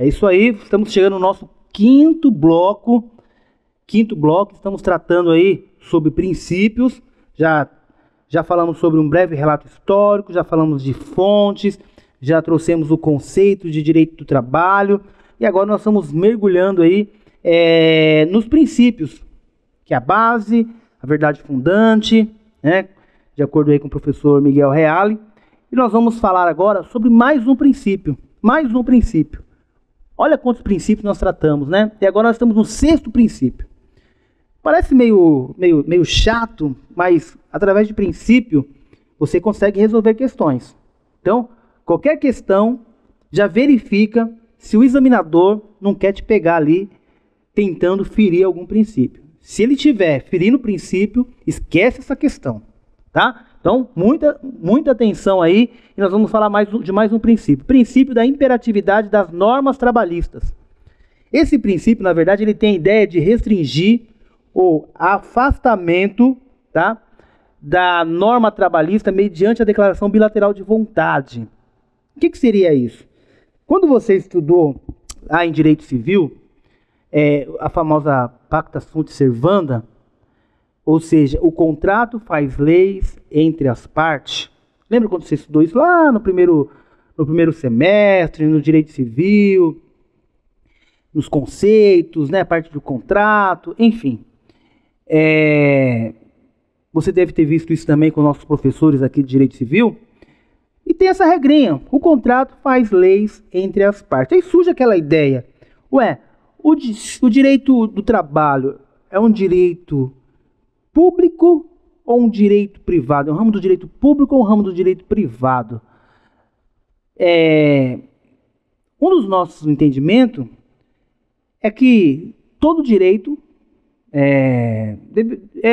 É isso aí, estamos chegando no nosso quinto bloco. Estamos tratando aí sobre princípios. Já falamos sobre um breve relato histórico, já falamos de fontes, já trouxemos o conceito de direito do trabalho. E agora nós estamos mergulhando aí nos princípios, que é a base, a verdade fundante, né? De acordo aí com o professor Miguel Reale. E nós vamos falar agora sobre mais um princípio. Olha quantos princípios nós tratamos, né? E agora nós estamos no sexto princípio. Parece meio chato, mas através de princípio você consegue resolver questões. Então, qualquer questão já verifica se o examinador não quer te pegar ali tentando ferir algum princípio. Se ele estiver ferindo o princípio, esquece essa questão, tá? Então, muita atenção aí, e nós vamos falar de mais um princípio. Princípio da imperatividade das normas trabalhistas. Esse princípio, na verdade, ele tem a ideia de restringir o afastamento, tá, da norma trabalhista mediante a declaração bilateral de vontade. O que seria isso? Quando você estudou lá em Direito Civil, a famosa pacta sunt servanda, ou seja, o contrato faz leis entre as partes. Lembra quando você estudou isso lá no primeiro semestre, no Direito Civil, nos conceitos, né, a parte do contrato, enfim. Você deve ter visto isso também com nossos professores aqui de Direito Civil. E tem essa regrinha, o contrato faz leis entre as partes. Aí surge aquela ideia, o direito do trabalho é um direito público ou um direito privado? É um ramo do direito público ou um ramo do direito privado? Um dos nossos entendimentos é que todo direito é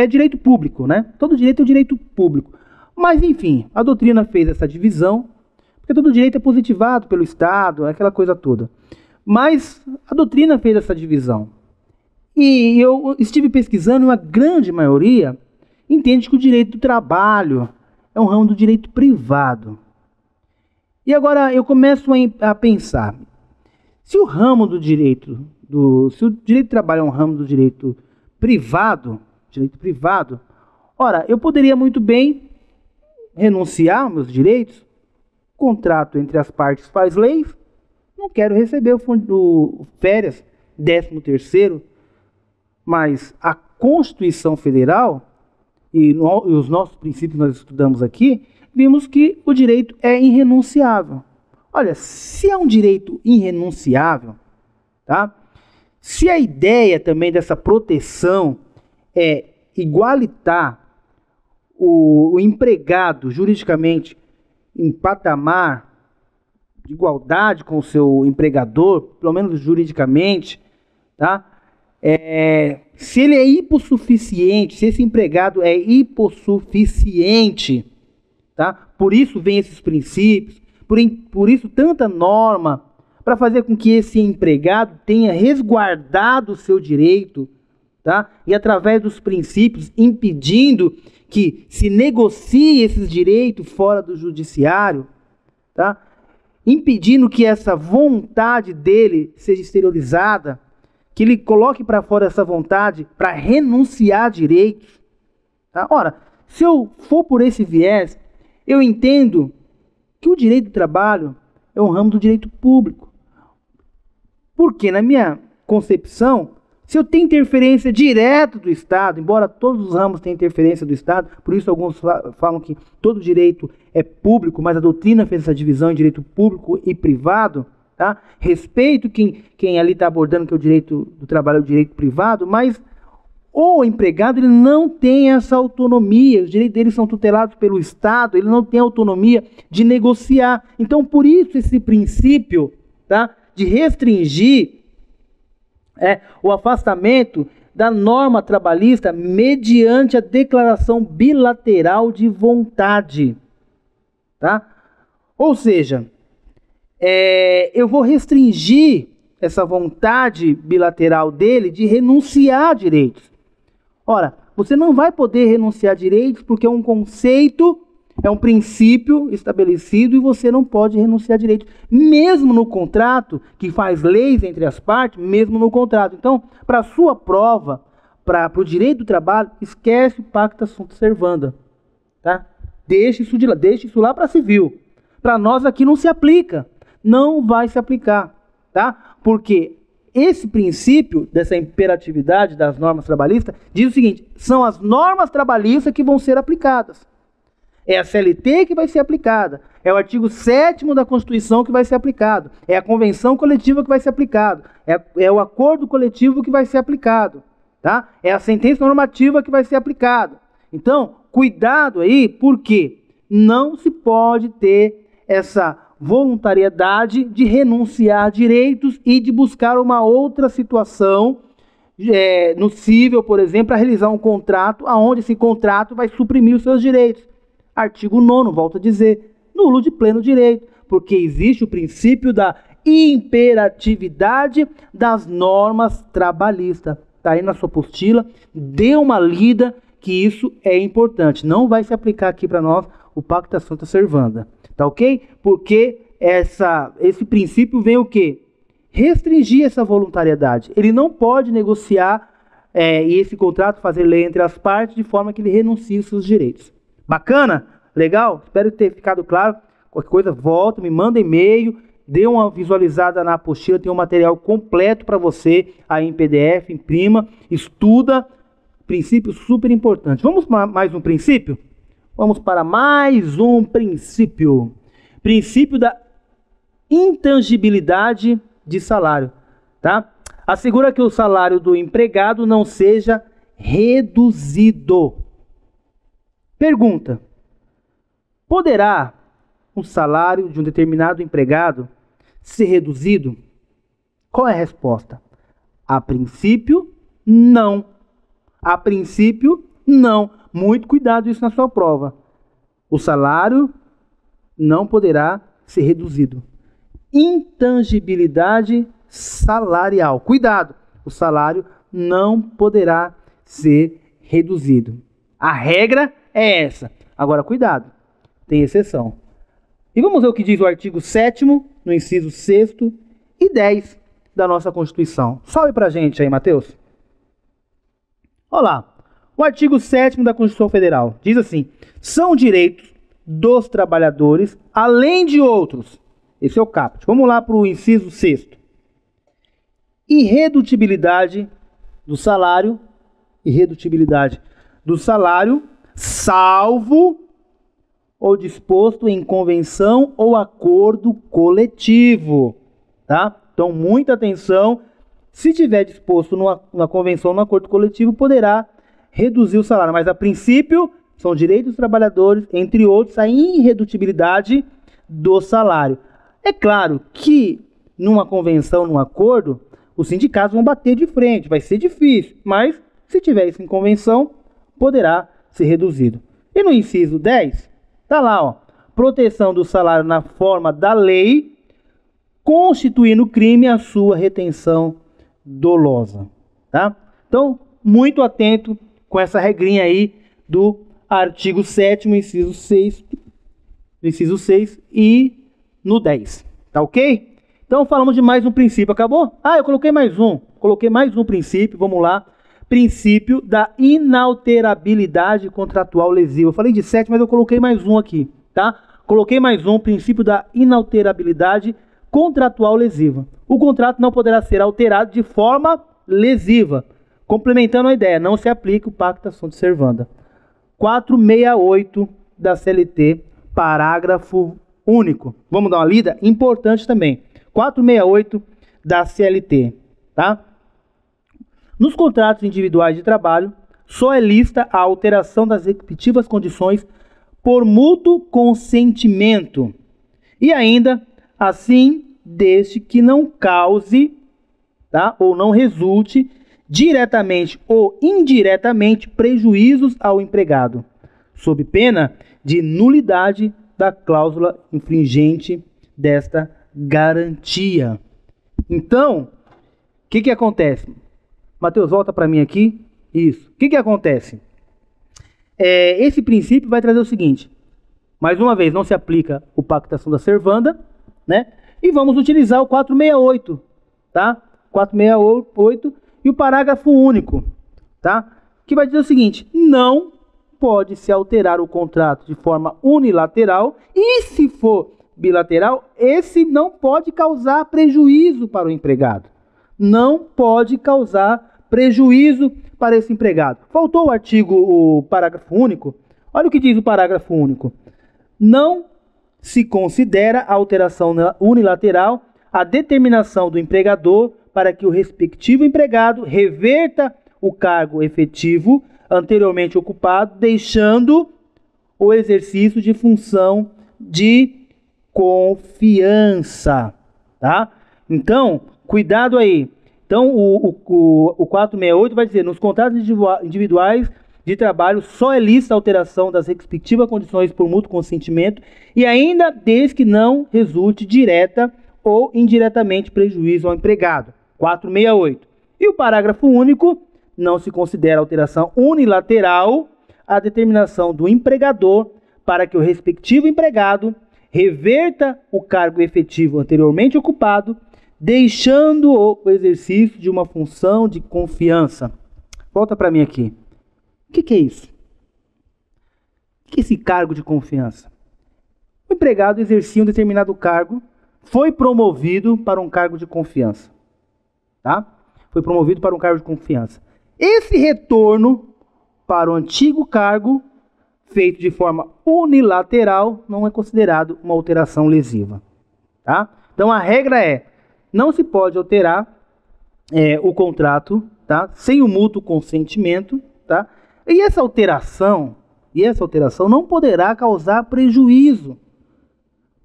direito público, né? Todo direito é direito público. Mas, enfim, a doutrina fez essa divisão, porque todo direito é positivado pelo Estado, aquela coisa toda. Mas a doutrina fez essa divisão. E eu estive pesquisando, e uma grande maioria entende que o direito do trabalho é um ramo do direito privado. E agora eu começo a pensar, se o direito do trabalho é um ramo do direito privado, ora, eu poderia muito bem renunciar aos meus direitos, contrato entre as partes faz leis, não quero receber o férias, 13º, mas a Constituição Federal e os nossos princípios nós estudamos aqui, vimos que o direito é irrenunciável. Olha, se é um direito irrenunciável, tá? Se a ideia também dessa proteção é igualitar o empregado juridicamente em patamar de igualdade com o seu empregador, pelo menos juridicamente, tá? Se ele é hipossuficiente, se esse empregado é hipossuficiente, tá? Por isso vem esses princípios, por isso tanta norma, para fazer com que esse empregado tenha resguardado o seu direito, tá? E através dos princípios impedindo que se negocie esses direitos fora do judiciário, tá? Impedindo que essa vontade dele seja exteriorizada, que ele coloque para fora essa vontade para renunciar a direitos. Tá? Ora, se eu for por esse viés, eu entendo que o direito do trabalho é um ramo do direito público. Porque, na minha concepção, se eu tenho interferência direta do Estado, embora todos os ramos tenham interferência do Estado, por isso alguns falam que todo direito é público, mas a doutrina fez essa divisão em direito público e privado, tá? Respeito quem ali está abordando que o direito do trabalho é o direito privado, mas o empregado ele não tem essa autonomia, os direitos dele são tutelados pelo Estado, ele não tem autonomia de negociar. Então, por isso esse princípio, tá, de restringir o afastamento da norma trabalhista mediante a declaração bilateral de vontade. Tá? Ou seja, eu vou restringir essa vontade bilateral dele de renunciar a direitos. Ora, você não vai poder renunciar a direitos porque é um conceito É um princípio estabelecido e você não pode renunciar a direito, mesmo no contrato, que faz leis entre as partes, mesmo no contrato. Então, para a sua prova, para o direito do trabalho, esquece o pacta sunt servanda. Tá? Deixa isso de lá, deixa isso lá para civil. Para nós aqui não se aplica. Não vai se aplicar. Tá? Porque esse princípio dessa imperatividade das normas trabalhistas diz o seguinte: são as normas trabalhistas que vão ser aplicadas. É a CLT que vai ser aplicada. É o artigo 7º da Constituição que vai ser aplicado. É a convenção coletiva que vai ser aplicado. É o acordo coletivo que vai ser aplicado. Tá? É a sentença normativa que vai ser aplicada. Então, cuidado aí, porque não se pode ter essa voluntariedade de renunciar a direitos e de buscar uma outra situação no cível, por exemplo, para realizar um contrato, onde esse contrato vai suprimir os seus direitos. Artigo 9º, volto a dizer, nulo de pleno direito, porque existe o princípio da imperatividade das normas trabalhistas. Está aí na sua apostila, dê uma lida, que isso é importante. Não vai se aplicar aqui para nós o pacta sunt servanda, tá ok? Porque esse princípio vem o quê? Restringir essa voluntariedade. Ele não pode negociar e esse contrato fazer lei entre as partes de forma que ele renuncie os seus direitos. Bacana? Legal? Espero ter ficado claro. Qualquer coisa, volta, me manda e-mail, dê uma visualizada na apostila, tem um material completo para você aí em PDF, imprima, estuda. Princípio super importante. Vamos para mais um princípio? Vamos para mais um princípio. Princípio da intangibilidade de salário. Tá? Assegura que o salário do empregado não seja reduzido. Pergunta: poderá o salário de um determinado empregado ser reduzido? Qual é a resposta? A princípio, não. A princípio, não. Muito cuidado isso na sua prova. O salário não poderá ser reduzido. Intangibilidade salarial. Cuidado. O salário não poderá ser reduzido. A regra é essa. Agora, cuidado. Tem exceção. E vamos ver o que diz o artigo 7º, no inciso 6º e 10 da nossa Constituição. Sobe pra gente aí, Matheus. Olha lá. O artigo 7º da Constituição Federal diz assim: são direitos dos trabalhadores, além de outros. Esse é o caput. Vamos lá para o inciso 6º. Irredutibilidade do salário. Irredutibilidade do salário, salvo ou disposto em convenção ou acordo coletivo. Tá? Então, muita atenção. Se tiver disposto na convenção ou no acordo coletivo, poderá reduzir o salário. Mas, a princípio, são direitos dos trabalhadores, entre outros, a irredutibilidade do salário. É claro que, numa convenção, num acordo, os sindicatos vão bater de frente. Vai ser difícil, mas, se tiver isso em convenção, poderá ser reduzido. E no inciso 10, está lá, ó, proteção do salário na forma da lei, constituindo crime a sua retenção dolosa. Tá? Então, muito atento com essa regrinha aí do artigo 7º, inciso 6 e no 10. Tá ok? Então, falamos de mais um princípio. Acabou? Ah, eu coloquei mais um. Coloquei mais um princípio. Vamos lá. Princípio da inalterabilidade contratual lesiva. Eu falei de 7, mas eu coloquei mais um aqui, tá? Coloquei mais um, princípio da inalterabilidade contratual lesiva. O contrato não poderá ser alterado de forma lesiva. Complementando a ideia, não se aplica o pacta sunt servanda. 468 da CLT, parágrafo único. Vamos dar uma lida? Importante também. 468 da CLT, tá? Nos contratos individuais de trabalho, só é lista a alteração das respectivas condições por mútuo consentimento. E ainda, assim, desde que não cause, tá, ou não resulte, diretamente ou indiretamente, prejuízos ao empregado, sob pena de nulidade da cláusula infringente desta garantia. Então, o que acontece? Matheus, volta para mim aqui. Isso. O que acontece? Esse princípio vai trazer o seguinte: Mais uma vez, não se aplica o pactação da servanda, né? E vamos utilizar o 468, tá? 468 e o parágrafo único, tá? Que vai dizer o seguinte: não pode se alterar o contrato de forma unilateral e, se for bilateral, esse não pode causar prejuízo para o empregado. Não pode causar prejuízo para esse empregado. Faltou o parágrafo único. Olha o que diz o parágrafo único. Não se considera a alteração unilateral a determinação do empregador para que o respectivo empregado reverta o cargo efetivo anteriormente ocupado, deixando o exercício de função de confiança, tá? Então, cuidado aí. Então, o 468 vai dizer: nos contratos individuais de trabalho só é lícita a alteração das respectivas condições por mútuo consentimento e ainda desde que não resulte direta ou indiretamente prejuízo ao empregado. 468. E o parágrafo único: não se considera alteração unilateral a determinação do empregador para que o respectivo empregado reverta o cargo efetivo anteriormente ocupado, deixando o exercício de uma função de confiança. Volta para mim aqui. O que é isso? O que é esse cargo de confiança? O empregado exercia um determinado cargo, foi promovido para um cargo de confiança. Tá? Foi promovido para um cargo de confiança. Esse retorno para o antigo cargo, feito de forma unilateral, não é considerado uma alteração lesiva. Tá? Então a regra é: não se pode alterar o contrato, tá? Sem o mútuo consentimento, tá? E essa alteração não poderá causar prejuízo.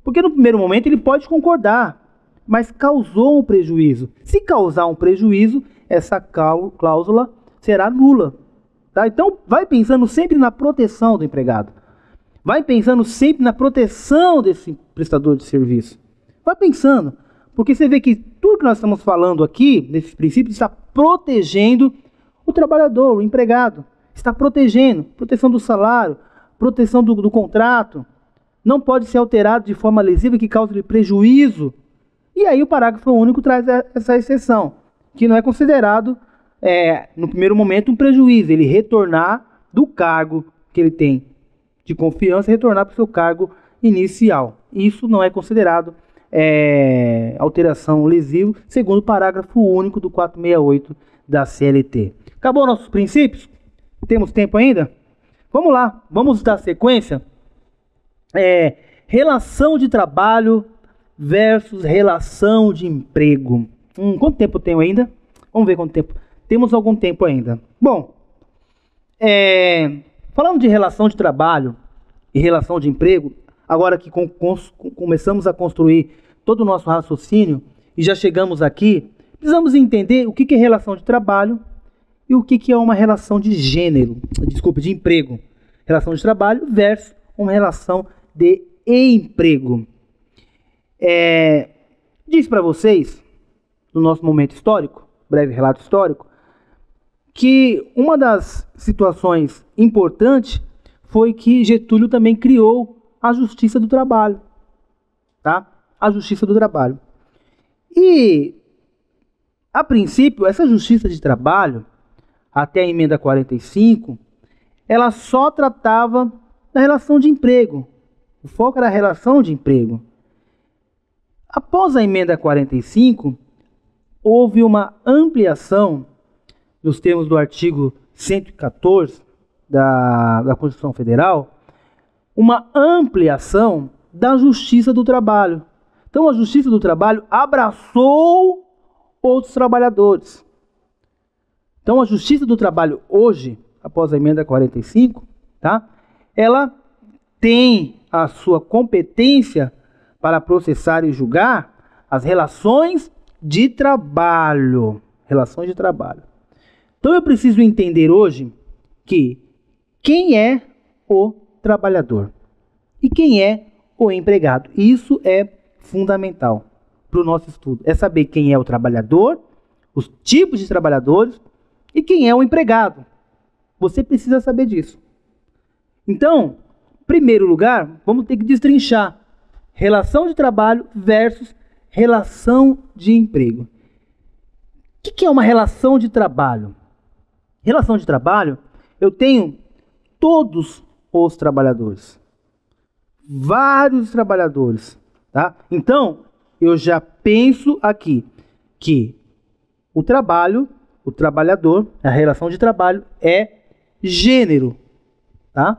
Porque no primeiro momento ele pode concordar, mas causou um prejuízo. Se causar um prejuízo, essa cláusula será nula. Tá? Então vai pensando sempre na proteção do empregado. Vai pensando sempre na proteção desse prestador de serviço. Vai pensando. Porque você vê que tudo que nós estamos falando aqui, nesses princípios, está protegendo o trabalhador, o empregado. Está protegendo, proteção do salário, proteção do contrato. Não pode ser alterado de forma lesiva que cause prejuízo. E aí o parágrafo único traz essa exceção, que não é considerado, no primeiro momento, um prejuízo. Ele retornar do cargo que ele tem de confiança, retornar para o seu cargo inicial. Isso não é considerado alteração lesiva, segundo o parágrafo único do 468 da CLT. Acabou nossos princípios? Temos tempo ainda? Vamos lá, vamos dar sequência. Relação de trabalho versus relação de emprego. Quanto tempo eu tenho ainda? Vamos ver quanto tempo. Temos algum tempo ainda. Bom, falando de relação de trabalho e relação de emprego, agora que começamos a construir todo o nosso raciocínio e já chegamos aqui, precisamos entender o que é relação de trabalho e o que é uma relação de de emprego. Relação de trabalho versus uma relação de emprego. Disse para vocês, no nosso momento histórico, breve relato histórico, que uma das situações importantes foi que Getúlio também criou a Justiça do Trabalho. Tá? A Justiça do Trabalho. E, a princípio, essa Justiça de Trabalho, até a emenda 45, ela só tratava da relação de emprego. O foco era a relação de emprego. Após a emenda 45, houve uma ampliação nos termos do artigo 114 da Constituição Federal, uma ampliação da Justiça do Trabalho. Então a Justiça do Trabalho abraçou outros trabalhadores. Então a Justiça do Trabalho hoje, após a emenda 45, tá? Ela tem a sua competência para processar e julgar as relações de trabalho. Relações de trabalho. Então eu preciso entender hoje que quem é o trabalhador e quem é o empregado. Isso é fundamental para o nosso estudo. É saber quem é o trabalhador, os tipos de trabalhadores e quem é o empregado. Você precisa saber disso. Então, primeiro lugar, vamos ter que destrinchar relação de trabalho versus relação de emprego. O que é uma relação de trabalho? Relação de trabalho, eu tenho todos os trabalhadores, vários trabalhadores, tá? Então, eu já penso aqui que o trabalho, o trabalhador, a relação de trabalho é gênero, tá?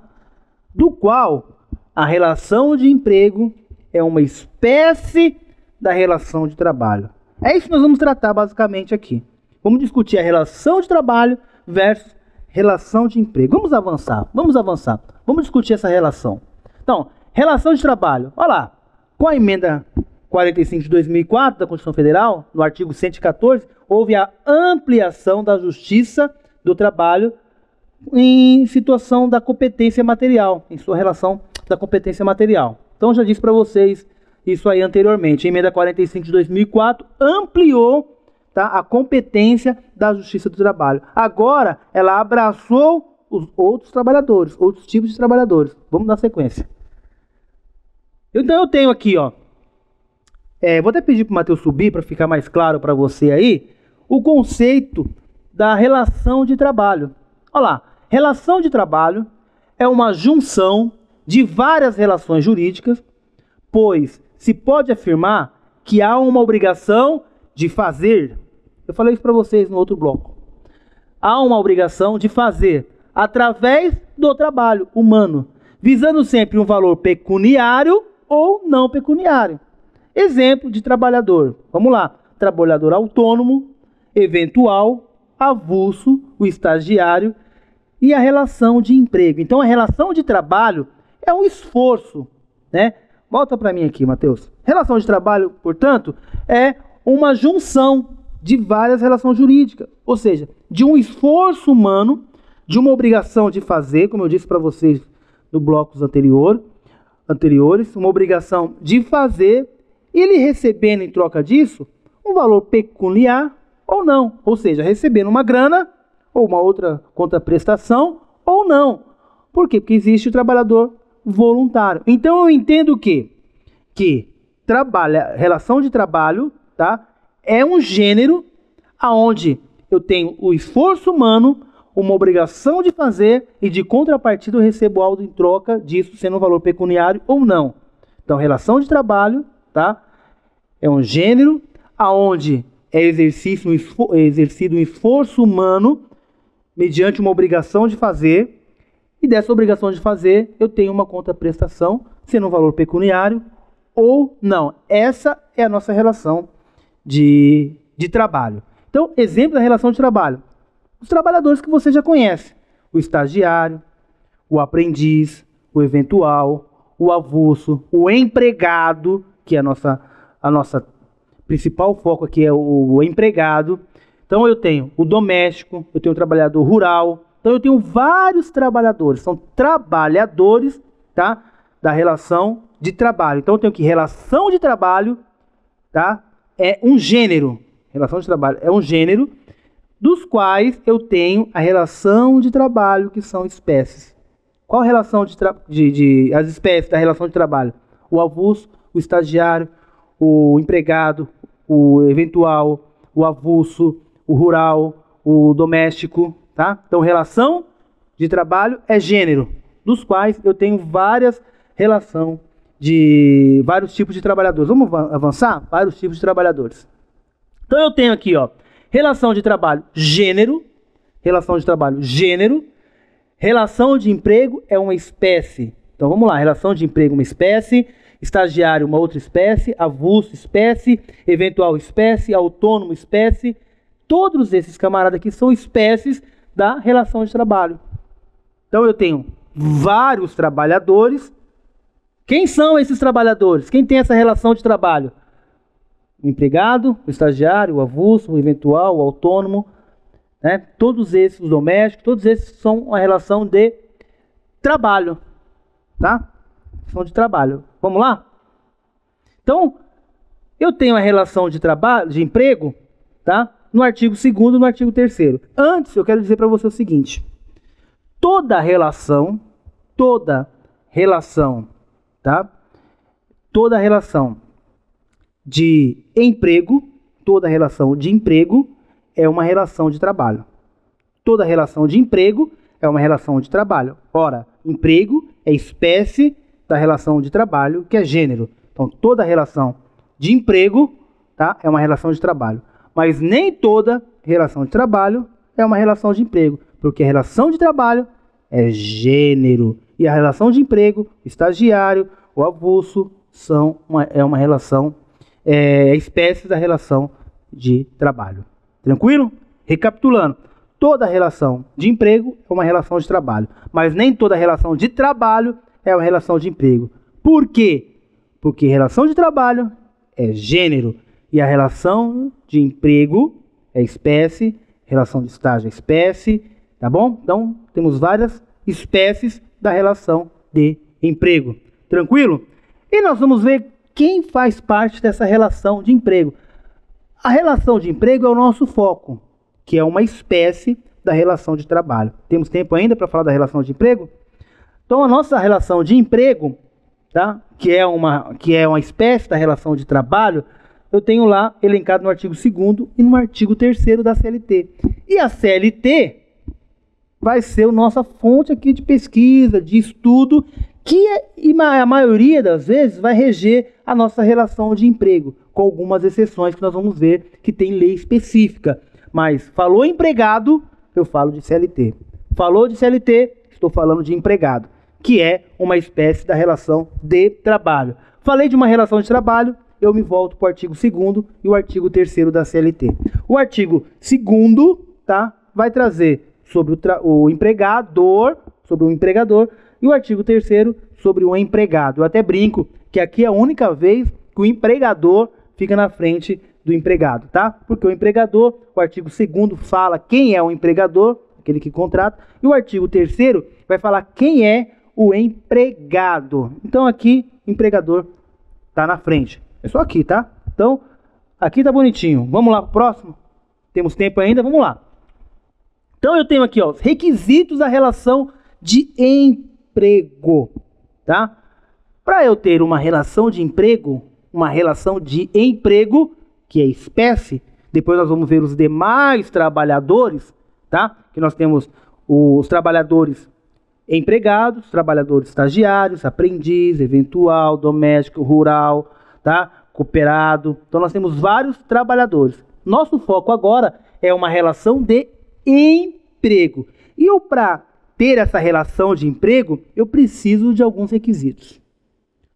Do qual a relação de emprego é uma espécie da relação de trabalho. É isso que nós vamos tratar basicamente aqui. Vamos discutir a relação de trabalho versus relação de emprego. Vamos avançar, vamos avançar. Vamos discutir essa relação. Então, relação de trabalho. Olha lá, com a emenda 45 de 2004 da Constituição Federal, no artigo 114, houve a ampliação da justiça do trabalho em situação da competência material, em sua relação da competência material. Então, eu já disse para vocês isso aí anteriormente. A emenda 45 de 2004 ampliou, tá, a competência da justiça do trabalho. Agora, ela abraçou os outros trabalhadores, outros tipos de trabalhadores. Vamos dar sequência. Então, eu tenho aqui, ó, vou até pedir para o Matheus subir para ficar mais claro para você aí, o conceito da relação de trabalho. Olha lá, relação de trabalho é uma junção de várias relações jurídicas, pois se pode afirmar que há uma obrigação de fazer. Eu falei isso para vocês no outro bloco. Há uma obrigação de fazer através do trabalho humano, visando sempre um valor pecuniário ou não pecuniário. Exemplo de trabalhador. Vamos lá. Trabalhador autônomo, eventual, avulso, o estagiário e a relação de emprego. Então, a relação de trabalho é um esforço, né? Volta para mim aqui, Matheus. Relação de trabalho, portanto, é uma junção de várias relações jurídicas, ou seja, de um esforço humano, de uma obrigação de fazer, como eu disse para vocês no blocos anteriores, uma obrigação de fazer, e ele recebendo em troca disso um valor pecuniário ou não, ou seja, recebendo uma grana ou uma outra contraprestação ou não. Por quê? Porque existe o trabalhador voluntário. Então eu entendo que relação de trabalho, tá, é um gênero aonde eu tenho o esforço humano, uma obrigação de fazer e de contrapartida eu recebo algo em troca disso, sendo um valor pecuniário ou não. Então, relação de trabalho, tá, é um gênero aonde é exercido um esforço humano mediante uma obrigação de fazer, e dessa obrigação de fazer eu tenho uma contraprestação, sendo um valor pecuniário ou não. Essa é a nossa relação de trabalho. Então, exemplo da relação de trabalho. Os trabalhadores que você já conhece. O estagiário, o aprendiz, o eventual, o avulso, o empregado, que é a nossa principal foco aqui é o empregado. Então, eu tenho o doméstico, eu tenho o trabalhador rural. Então, eu tenho vários trabalhadores. São trabalhadores, tá, da relação de trabalho. Então, eu tenho que relação de trabalho, tá, é um gênero. Relação de trabalho é um gênero, dos quais eu tenho a relação de trabalho, que são espécies. Qual a relação as espécies da relação de trabalho? O avulso, o estagiário, o empregado, o eventual, o avulso, o rural, o doméstico, tá? Então, relação de trabalho é gênero, dos quais eu tenho vários tipos de trabalhadores. Vamos avançar? Vários tipos de trabalhadores. Então, eu tenho aqui, ó, relação de trabalho, gênero. Relação de trabalho, gênero. Relação de emprego é uma espécie. Então, vamos lá. Relação de emprego, uma espécie. Estagiário, uma outra espécie. Avulso, espécie. Eventual, espécie. Autônomo, espécie. Todos esses camaradas aqui são espécies da relação de trabalho. Então, eu tenho vários trabalhadores. Quem são esses trabalhadores? Quem tem essa relação de trabalho? O empregado, o estagiário, o avulso, o eventual, o autônomo, né? Todos esses, os domésticos, todos esses são uma relação de trabalho, tá? Relação de trabalho. Vamos lá? Então, eu tenho a relação de trabalho, de emprego, tá? No artigo 2º e no artigo 3º. Antes, eu quero dizer para você o seguinte: toda relação relação, tá? Toda relação de emprego, toda relação de emprego é uma relação de trabalho. Toda relação de emprego é uma relação de trabalho. Ora, emprego é espécie da relação de trabalho, que é gênero. Então, toda relação de emprego, tá, é uma relação de trabalho. Mas nem toda relação de trabalho é uma relação de emprego, porque a relação de trabalho é gênero. E a relação de emprego, estagiário, o avulso, é uma relação, espécie da relação de trabalho. Tranquilo? Recapitulando, toda relação de emprego é uma relação de trabalho, mas nem toda relação de trabalho é uma relação de emprego. Por quê? Porque relação de trabalho é gênero e a relação de emprego é espécie, relação de estágio é espécie, tá bom? Então, temos várias espécies da relação de emprego. Tranquilo? E nós vamos ver quem faz parte dessa relação de emprego. A relação de emprego é o nosso foco, que é uma espécie da relação de trabalho. Temos tempo ainda para falar da relação de emprego? Então, a nossa relação de emprego, tá? que é uma espécie da relação de trabalho, eu tenho lá elencado no artigo 2º e no artigo 3º da CLT. E a CLT vai ser a nossa fonte aqui de pesquisa, de estudo, que a maioria das vezes vai reger a nossa relação de emprego, com algumas exceções que nós vamos ver que tem lei específica. Mas falou empregado, eu falo de CLT. Falou de CLT, estou falando de empregado, que é uma espécie da relação de trabalho. Falei de uma relação de trabalho, eu me volto para o artigo 2º e o artigo 3º da CLT. O artigo 2º, tá, vai trazer sobre o empregador, e o artigo 3º sobre o empregado. Eu até brinco que aqui é a única vez que o empregador fica na frente do empregado, tá? Porque o empregador, o artigo 2º fala quem é o empregador, aquele que contrata, e o artigo 3º vai falar quem é o empregado. Então aqui, empregador tá na frente. É só aqui, tá? Então, aqui tá bonitinho. Vamos lá pro próximo? Temos tempo ainda? Vamos lá. Então eu tenho aqui, ó, os requisitos da relação de emprego, tá? Para eu ter uma relação de emprego, que é espécie, depois nós vamos ver os demais trabalhadores, tá? Que nós temos os trabalhadores empregados, trabalhadores estagiários, aprendiz, eventual, doméstico, rural, tá? Cooperado. Então nós temos vários trabalhadores. Nosso foco agora é uma relação de emprego. E eu, para ter essa relação de emprego, eu preciso de alguns requisitos.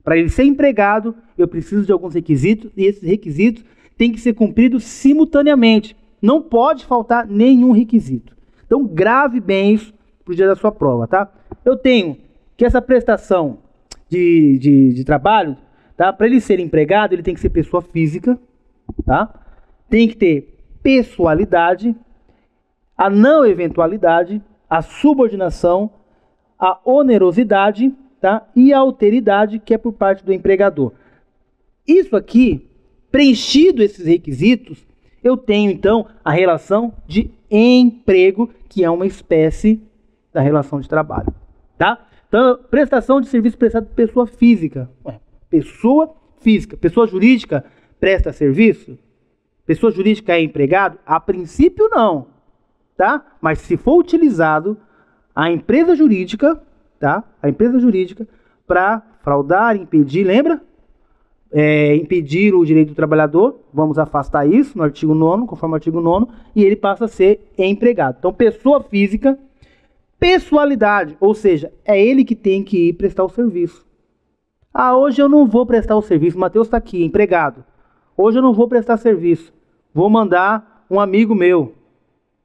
Para ele ser empregado, eu preciso de alguns requisitos, e esses requisitos têm que ser cumpridos simultaneamente. Não pode faltar nenhum requisito. Então grave bem isso para o dia da sua prova, tá? Eu tenho que essa prestação de trabalho, tá? Para ele ser empregado, ele tem que ser pessoa física, tá? Tem que ter pessoalidade, a não eventualidade, a subordinação, a onerosidade, tá? E a alteridade, que é por parte do empregador. Isso aqui, preenchido esses requisitos, eu tenho então a relação de emprego, que é uma espécie da relação de trabalho, tá? Então, prestação de serviço prestado por pessoa física. Pessoa física. Pessoa jurídica presta serviço? Pessoa jurídica é empregado? A princípio não, tá? Mas se for utilizado a empresa jurídica, tá? A empresa jurídica para fraudar, impedir, lembra? Impedir o direito do trabalhador, vamos afastar isso no artigo 9º, conforme o artigo 9º, e ele passa a ser empregado. Então, pessoa física, pessoalidade, ou seja, é ele que tem que ir prestar o serviço. Ah, hoje eu não vou prestar o serviço, o Matheus está aqui, empregado. Hoje eu não vou prestar serviço, vou mandar um amigo meu.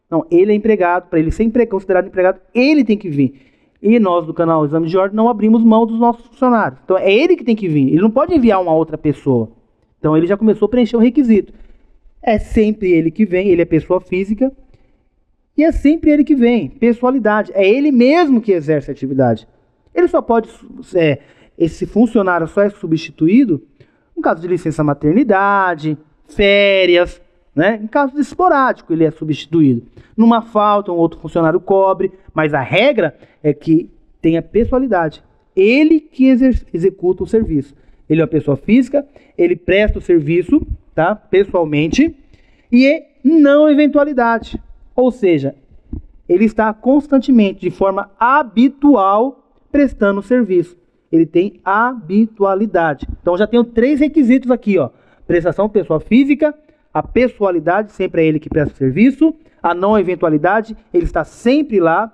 Não, ele é empregado, para ele ser considerado empregado, ele tem que vir. E nós do canal Exame de Ordem não abrimos mão dos nossos funcionários. Então é ele que tem que vir, ele não pode enviar uma outra pessoa. Então ele já começou a preencher o requisito. É sempre ele que vem, ele é pessoa física, e é sempre ele que vem, pessoalidade. É ele mesmo que exerce a atividade. Ele só pode, esse funcionário só é substituído no caso de licença maternidade, férias, né? Em caso de esporádico, ele é substituído. Numa falta, um outro funcionário cobre, mas a regra é que tenha pessoalidade. Ele que executa o serviço. Ele é uma pessoa física, ele presta o serviço, tá? Pessoalmente, e é não eventualidade. Ou seja, ele está constantemente, de forma habitual, prestando serviço. Ele tem habitualidade. Então já tenho 3 requisitos aqui, ó. Prestação pessoa física, a pessoalidade, sempre é ele que presta o serviço, a não eventualidade, ele está sempre lá,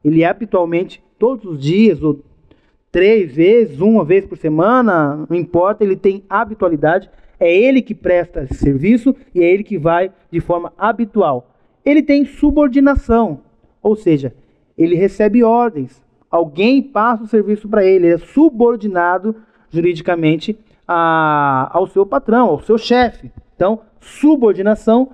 ele é habitualmente, todos os dias, ou 3 vezes, 1 vez por semana, não importa, ele tem habitualidade, é ele que presta esse serviço e é ele que vai de forma habitual. Ele tem subordinação, ou seja, ele recebe ordens, alguém passa o serviço para ele, ele é subordinado juridicamente ao seu patrão, ao seu chefe. Então, subordinação,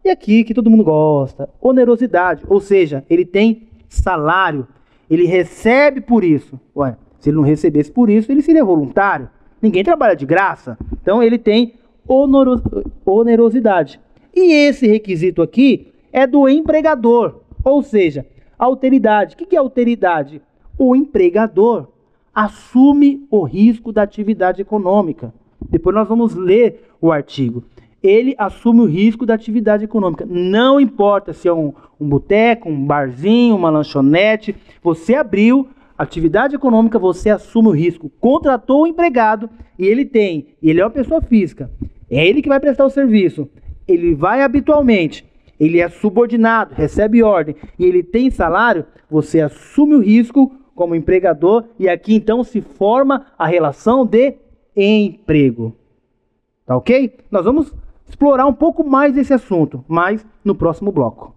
e aqui que todo mundo gosta, onerosidade, ou seja, ele tem salário, ele recebe por isso. Ué, se ele não recebesse por isso, ele seria voluntário. Ninguém trabalha de graça. Então, ele tem onerosidade. E esse requisito aqui é do empregador, ou seja, alteridade. O que é alteridade? O empregador assume o risco da atividade econômica. Depois nós vamos ler o artigo. Ele assume o risco da atividade econômica. Não importa se é um boteco, um barzinho, uma lanchonete. Você abriu atividade econômica, você assume o risco. Contratou o empregado e ele é uma pessoa física. É ele que vai prestar o serviço. Ele vai habitualmente. Ele é subordinado, recebe ordem e ele tem salário. Você assume o risco como empregador e aqui então se forma a relação de emprego. Tá ok? Nós vamos explorar um pouco mais esse assunto, mas no próximo bloco.